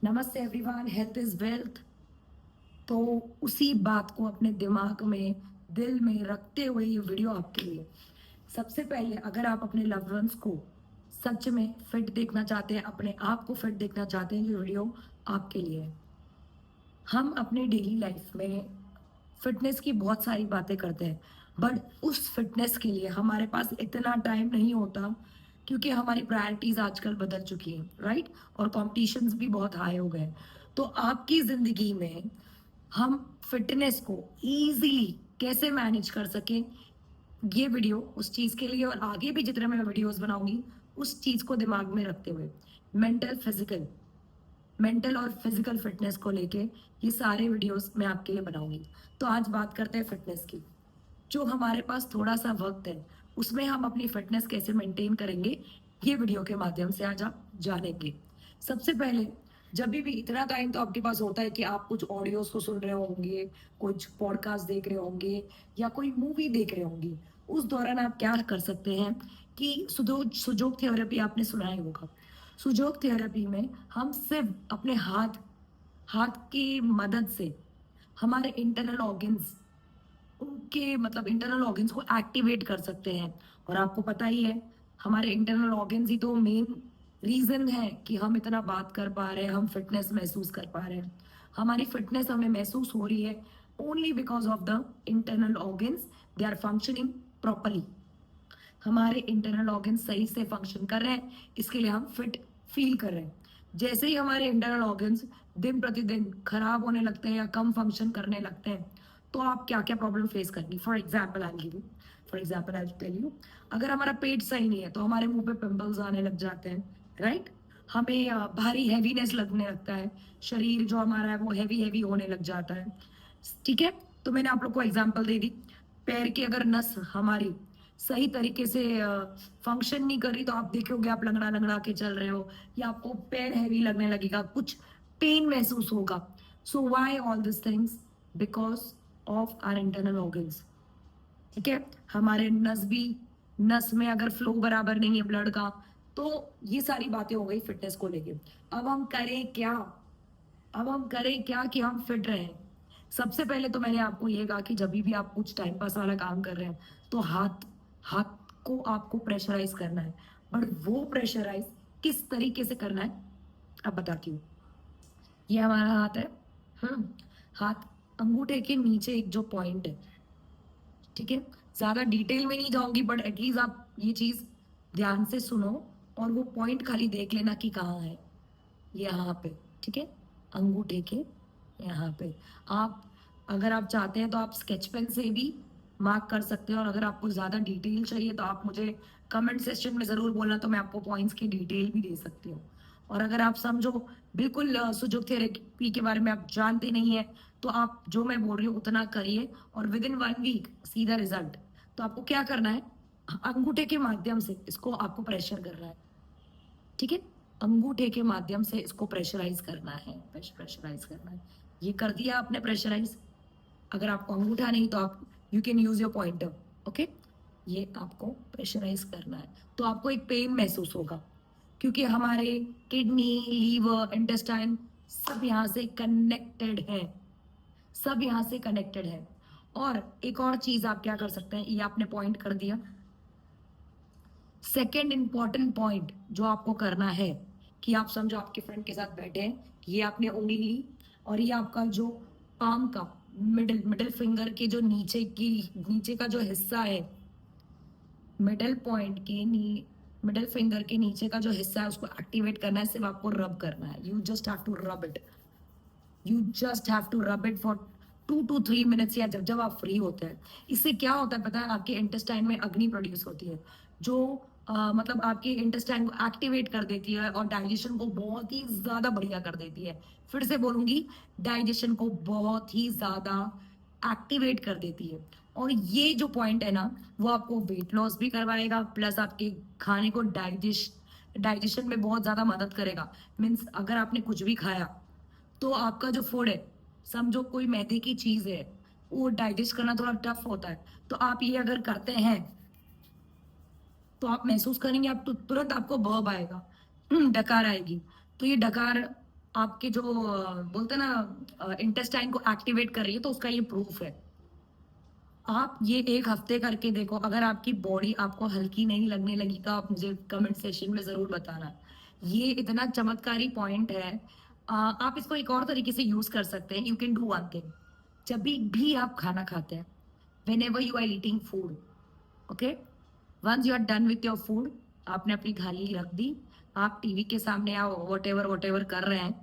नमस्ते everyone, health is wealth. तो उसी बात को अपने दिमाग में, दिल में रखते हुए ये वीडियो आपके लिए। सबसे पहले अगर आप अपने लव्ड वंस को सच में फिट देखना चाहते हैं, अपने आप को फिट देखना चाहते हैं, ये वीडियो आपके लिए है। हम अपने डेली लाइफ में फिटनेस की बहुत सारी बातें करते हैं, बट उस फिटनेस के लिए हमारे पास इतना टाइम नहीं होता, क्योंकि हमारी प्रायोरिटीज आजकल बदल चुकी हैं, राइट। और कॉम्पिटिशन्स भी बहुत हाई हो गए। तो आपकी जिंदगी में हम फिटनेस को इजीली कैसे मैनेज कर सकें, ये वीडियो उस चीज के लिए, और आगे भी जितने मैं वीडियोस बनाऊंगी उस चीज को दिमाग में रखते हुए मेंटल और फिजिकल फिटनेस को लेके ये सारे वीडियोस मैं आपके लिए बनाऊंगी। तो आज बात करते हैं फिटनेस की। जो हमारे पास थोड़ा सा वक्त है, उसमें हम अपनी फिटनेस कैसे मेंटेन करेंगे, ये वीडियो के माध्यम से आज आप जानेंगे। सबसे पहले, जब भी इतना टाइम तो आपके पास होता है कि आप कुछ ऑडियोज को सुन रहे होंगे, कुछ पॉडकास्ट देख रहे होंगे, या कोई मूवी देख रहे होंगे। उस दौरान आप क्या कर सकते हैं कि सुजोग सुजोग थेरेपी आपने सुना ही होगा। सुजोग थेरेपी में हम सिर्फ अपने हाथ हाथ की मदद से हमारे इंटरनल ऑर्गन्स, उनके मतलब इंटरनल ऑर्गन्स को एक्टिवेट कर सकते हैं। और आपको पता ही है, हमारे इंटरनल ऑर्गन्स ही तो मेन रीजन है कि हम इतना बात कर पा रहे हैं, हम फिटनेस महसूस कर पा रहे हैं। हमारी फिटनेस हमें महसूस हो रही है only because of the internal organs, they are functioning properly. हमारे इंटरनल ऑर्गन सही से फंक्शन कर रहे हैं, इसके लिए हम फिट फील कर रहे हैं। जैसे ही हमारे इंटरनल ऑर्गन्स दिन प्रतिदिन खराब होने लगते हैं या कम फंक्शन करने लगते हैं, तो आप क्या क्या प्रॉब्लम फेस करेंगी। For example I tell you, अगर हमारा पेट सही नहीं है तो हमारे मुंह पे पिंपल्स आने लग जाते हैं, राइट। हमें भारी हैवीनेस लगने लगता है, शरीर जो हमारा है वो हैवी हैवी होने लग जाता है, ठीक है। तो मैंने आप लोग को एग्जांपल दे दी। पैर की अगर नस हमारी सही तरीके से फंक्शन नहीं कर रही, तो आप देखोगे आप लंगड़ा लंगड़ा के चल रहे हो, या आपको पैर हैवी लगने लगेगा, कुछ पेन महसूस होगा। So why all this things? Because of are internal organs, ठीक है। हमारे नस में अगर फ्लो बराबर नहीं है ब्लड का, तो ये सारी बातें हो गई फिटनेस को लेके। अब हम करें क्या? अब हम करें क्या कि हम फिट रहें? सबसे पहले तो मैंने आपको ये कहा कि जब भी आप कुछ टाइम पास वाला काम कर रहे हैं, तो हाथ हाथ को आपको प्रेशराइज करना है। बट वो प्रेशराइज किस तरीके से करना है, अब बताती हूँ। ये हमारा हाथ है। हम्म हाथ, अंगूठे के नीचे एक जो पॉइंट है, ठीक है। ज्यादा डिटेल में नहीं जाऊंगी, बट एटलीस्ट आप ये चीज ध्यान से सुनो, और वो पॉइंट खाली देख लेना कि कहाँ है। यहाँ पे, ठीक है, अंगूठे के यहाँ पे। आप, अगर आप चाहते हैं तो आप स्केच पेन से भी मार्क कर सकते हैं, और अगर आपको ज्यादा डिटेल चाहिए तो आप मुझे कमेंट सेक्शन में जरूर बोलना, तो मैं आपको पॉइंट्स की डिटेल भी दे सकती हूँ। और अगर आप समझो बिल्कुल सुजोग थेरेपी के बारे में आप जानते नहीं है, तो आप जो मैं बोल रही हूँ उतना करिए, और विद इन 1 वीक सीधा रिजल्ट। तो आपको क्या करना है, अंगूठे के माध्यम से इसको आपको प्रेशर करना है, ठीक है। अंगूठे के माध्यम से इसको प्रेशराइज करना है, प्रेशराइज करना है। ये कर दिया आपने प्रेशराइज। अगर आपको अंगूठा नहीं तो आप you can use your pointer, okay. ये आपको प्रेशराइज करना है, तो आपको एक पेन महसूस होगा, क्योंकि हमारे किडनी, लीवर, इंटेस्टाइन सब यहाँ से कनेक्टेड है, सब यहाँ से कनेक्टेड है। और एक और चीज आप क्या कर सकते हैं, ये आपने पॉइंट कर दिया। सेकेंड इंपॉर्टेंट पॉइंट जो आपको करना है, कि आप समझो आपके फ्रेंड के साथ बैठे हैं, ये आपने उंगली ली, और ये आपका जो पाम का मिडिल मिडिल फिंगर के जो नीचे का जो हिस्सा है, मिडिल पॉइंट के मिडिल फिंगर के नीचे का जो हिस्सा है, उसको एक्टिवेट करना है। सिर्फ आपको रब करना है, you just have to rub it, you just have to rub it for 2 to 3 minutes, या जब जब आप फ्री होते हैं। इससे क्या होता है पता है, आपके इंटेस्टाइन में अग्नि प्रोड्यूस होती है, जो मतलब आपके इंटेस्टाइन को एक्टिवेट कर देती है, और डाइजेशन को बहुत ही ज्यादा बढ़िया कर देती है। फिर से बोलूंगी, डाइजेशन को बहुत ही ज्यादा एक्टिवेट कर देती है। और ये जो पॉइंट है ना, वो आपको वेट लॉस भी करवाएगा, प्लस आपके खाने को डाइजेशन में बहुत ज्यादा मदद करेगा। मीन्स अगर आपने कुछ भी खाया, तो आपका जो फूड है, समझो कोई मैदे की चीज है, वो डाइजेस्ट करना थोड़ा टफ होता है। तो आप ये अगर करते हैं, तो आप महसूस करेंगे, आप तुरंत आपको बर्ब आएगा, डकार आएगी। तो ये डकार आपके जो बोलते हैं ना इंटेस्टाइन को एक्टिवेट कर रही है, तो उसका ये प्रूफ है। आप ये 1 हफ्ते करके देखो, अगर आपकी बॉडी आपको हल्की नहीं लगने लगी तो आप मुझे कमेंट सेशन में ज़रूर बताना। ये इतना चमत्कारी पॉइंट है। आप इसको एक और तरीके से यूज़ कर सकते हैं। You can do one thing, जभी भी आप खाना खाते हैं, whenever you are eating food, okay, once you are done with your food, आपने अपनी थाली रख दी, आप टीवी के सामने या वॉटेवर कर रहे हैं,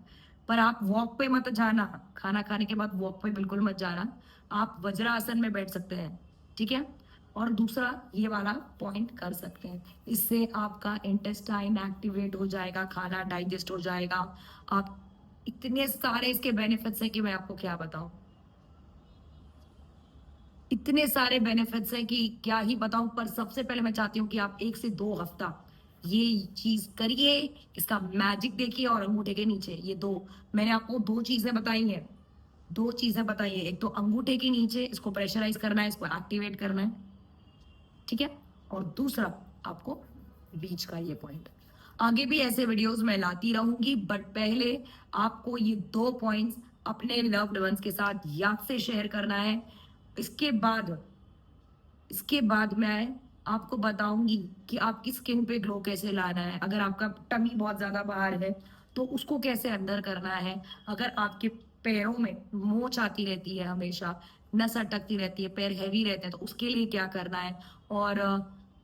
पर आप वॉक पे मत जाना। खाना खाने के बाद वॉक पे बिल्कुल मत जाना। आप वज्रासन में बैठ सकते हैं, ठीक है। और दूसरा ये वाला पॉइंट कर सकते हैं, इससे आपका इंटेस्टाइन एक्टिवेट हो जाएगा, खाना डाइजेस्ट हो जाएगा। आप इतने सारे इसके बेनिफिट्स हैं कि मैं आपको क्या बताऊं। इतने सारे बेनिफिट्स हैं कि क्या ही बताऊं। पर सबसे पहले मैं चाहती हूँ कि आप 1 से 2 हफ्ता ये चीज करिए, इसका मैजिक देखिए। और अंगूठे के नीचे ये दो, मैंने आपको 2 चीजें बताई हैं, 2 चीजें बताई हैं। एक तो अंगूठे के नीचे इसको प्रेशराइज करना है, इसको एक्टिवेट करना है, ठीक है। और दूसरा आपको बीच का ये पॉइंट। आगे भी ऐसे वीडियोस मैं लाती रहूंगी, बट पहले आपको ये 2 पॉइंट्स अपने लव्ड वंस के साथ याद से शेयर करना है। इसके बाद इसके बाद मैं आपको बताऊंगी कि आपकी स्किन पे ग्लो कैसे लाना है। अगर आपका टमी बहुत ज्यादा बाहर है तो उसको कैसे अंदर करना है। अगर आपके पैरों में मोच आती रहती है, हमेशा नस अटकती रहती है, पैर हैवी रहते हैं, तो उसके लिए क्या करना है। और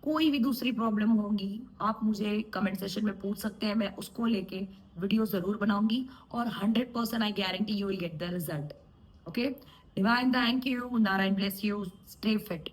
कोई भी दूसरी प्रॉब्लम होगी आप मुझे कमेंट सेशन में पूछ सकते हैं, मैं उसको लेके वीडियो जरूर बनाऊंगी। और 100% I guarantee you will get the result. Okay, divine thank you, Narayan bless you, stay fit.